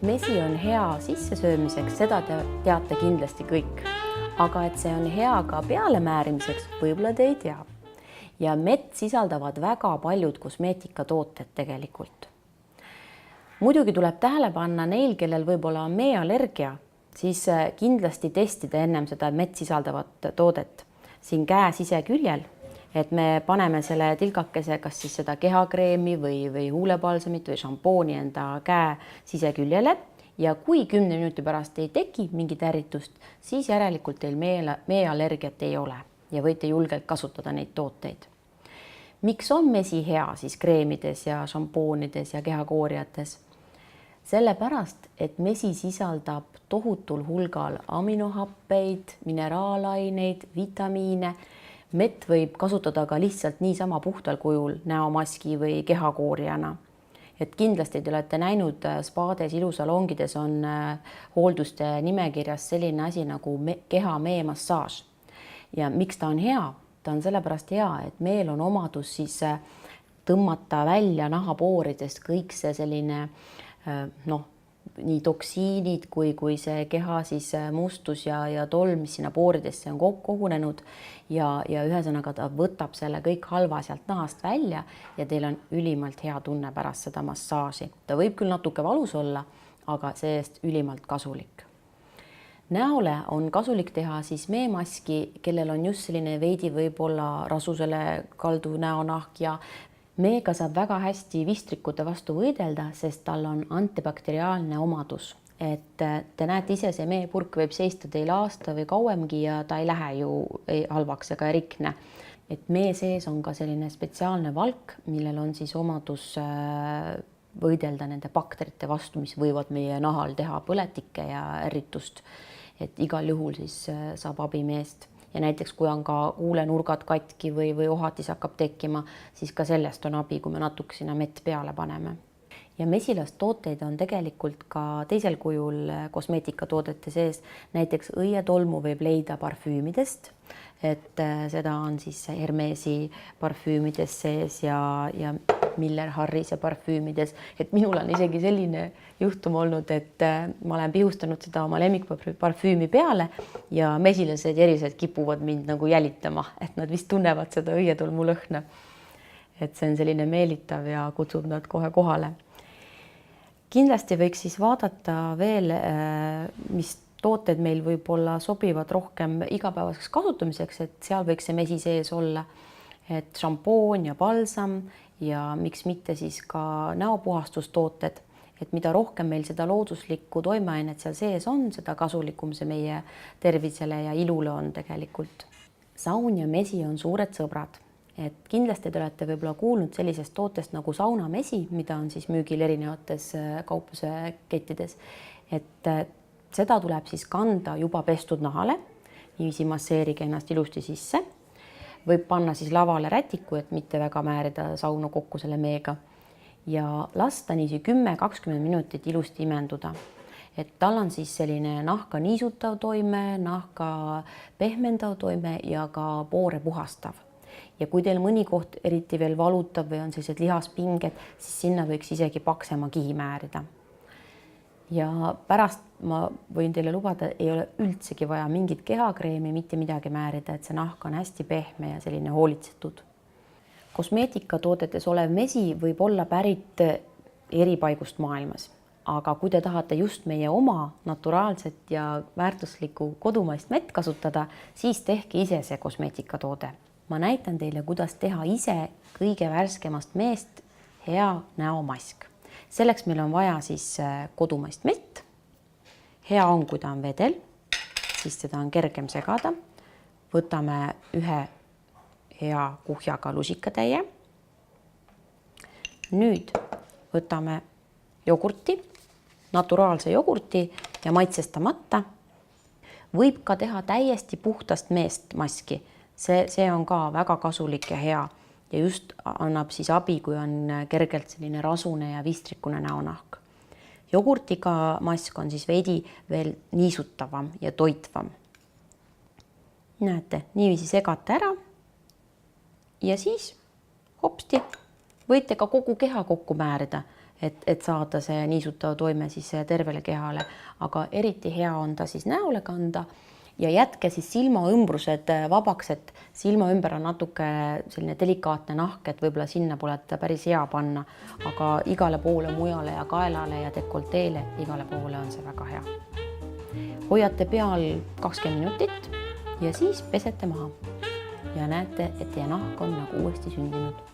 Mesi on hea sissesöömiseks, seda te teate kindlasti kõik. Aga et see on hea ka pealemäärimiseks, võib-olla te ei tea. Ja mett sisaldavad väga paljud kosmeetikatooted tegelikult. Muidugi tuleb tähele panna neil, kellel võib-olla on meeallergia, siis kindlasti testida ennem seda mett sisaldavat toodet siin käe siseküljel, et me paneme selle tilgakese, kas siis seda kehakreemi või huulepalsamit või šampooni enda käe siseküljele ja kui 10 minuti pärast ei teki mingit ärritust, siis järelikult teil meeallergiat ei ole ja võite julgelt kasutada neid tooteid. Miks on mesi hea siis kreemides ja šampoonides ja kehakooriates? Sellepärast, et mesi sisaldab tohutul hulgal aminohappeid, mineraalaineid, vitamiine. Mett võib kasutada ka lihtsalt niisama puhtal kujul näomaski või kehakoorijana. Et kindlasti te olete näinud spaades, ilusalongides on hoolduste nimekirjas selline asi nagu keha meemassaaž. Ja miks ta on hea? Ta on sellepärast hea, et meel on omadus siis tõmmata välja nahapooridest kõik see selline nii toksiinid kui see keha siis mustus ja tolm, mis sinna pooridesse on kogunenud ja ühesõnaga ta võtab selle kõik halva sealt nahast välja ja teil on ülimalt hea tunne pärast seda massaaži. Ta võib küll natuke valus olla, aga see-eest ülimalt kasulik. Näole on kasulik teha siis meemaski, kellel on just selline veidi võib-olla rasusele kaldu näonahk ja meega saab väga hästi vistrikute vastu võidelda, sest tal on antibakteriaalne omadus. Et te näete ise, see meepurk võib seista teil aasta või kauemgi ja ta ei lähe ju halvaks ega ei rikne. Et mee sees on ka selline spetsiaalne valk, millel on siis omadus võidelda nende bakterite vastu, mis võivad meie nahal teha põletikke ja ärritust. Et igal juhul siis saab abi meest. Ja näiteks kui on ka huulenurgad katki või ohatis hakkab tekkima, siis ka sellest on abi, kui me natuke sinna mett peale paneme. Ja mesilastooteid on tegelikult ka teisel kujul kosmeetikatoodete sees. Näiteks õietolmu võib leida parfüümidest, et seda on siis Hermesi parfüümides sees ja Miller Harrise parfüümides. Et minul on isegi selline juhtum olnud, et ma olen pihustanud seda oma lemmikparfüümi peale ja mesilased ja erised kipuvad mind nagu jälitama, et nad vist tunnevad seda õietolmu lõhna. Et see on selline meelitav ja kutsub nad kohe kohale. Kindlasti võiks siis vaadata veel, mis tooted meil võib-olla sobivad rohkem igapäevaseks kasutamiseks, et seal võiks see mesi sees olla, et šampoon ja balsam ja miks mitte siis ka näopuhastustooted, et mida rohkem meil seda looduslikku toimeainet seal sees on, seda kasulikum see meie tervisele ja ilule on tegelikult. Saun ja mesi on suured sõbrad. Et kindlasti te olete võib-olla kuulnud sellisest tootest nagu saunamesi, mida on siis müügil erinevates kaupluse kettides. Et seda tuleb siis kanda juba pestud nahale, niiviisi masseerige ennast ilusti sisse. Võib panna siis lavale rätiku, et mitte väga määrida saunu kokku selle meega ja lasta niisi 10-20 minutit ilusti imenduda. Et tal on siis selline nahka niisutav toime, nahka pehmendav toime ja ka poore puhastav. Ja kui teil mõni koht eriti veel valutab või on sellised lihaspinged, siis sinna võiks isegi paksema kihi määrida. Ja pärast ma võin teile lubada, ei ole üldsegi vaja mingit kehakreemi, mitte midagi määrida, et see nahk on hästi pehme ja selline hoolitsetud. Kosmeetikatoodetes olev mesi võib olla pärit eri paigust maailmas, aga kui te tahate just meie oma naturaalset ja väärtuslikku kodumaist mett kasutada, siis tehke ise see kosmeetikatoode. Ma näitan teile, kuidas teha ise kõige värskemast meest hea näomask. Selleks meil on vaja siis kodumaist mett. Hea on, kui ta on vedel, siis seda on kergem segada. Võtame ühe hea kuhjaga lusikatäie. Nüüd võtame jogurti, naturaalse jogurti ja maitsestamata. Võib ka teha täiesti puhtast meest maski. See on ka väga kasulik ja hea ja just annab siis abi, kui on kergelt selline rasune ja vistrikune näonahk. Jogurtiga mask on siis veidi veel niisutavam ja toitvam. Näete, niiviisi segate ära ja siis hopsti võite ka kogu keha kokku määrida, et saada see niisutav toime siis tervele kehale, aga eriti hea on ta siis näole kanda ja jätke siis silmaümbrused vabaks, et silma ümber on natuke selline delikaatne nahk, et võib-olla sinna pole päris hea panna, aga igale poole mujale ja kaelale ja dekolteele, igale poole on see väga hea. Hoiate peal 20 minutit ja siis pesete maha ja näete, et teie nahk on nagu uuesti sündinud.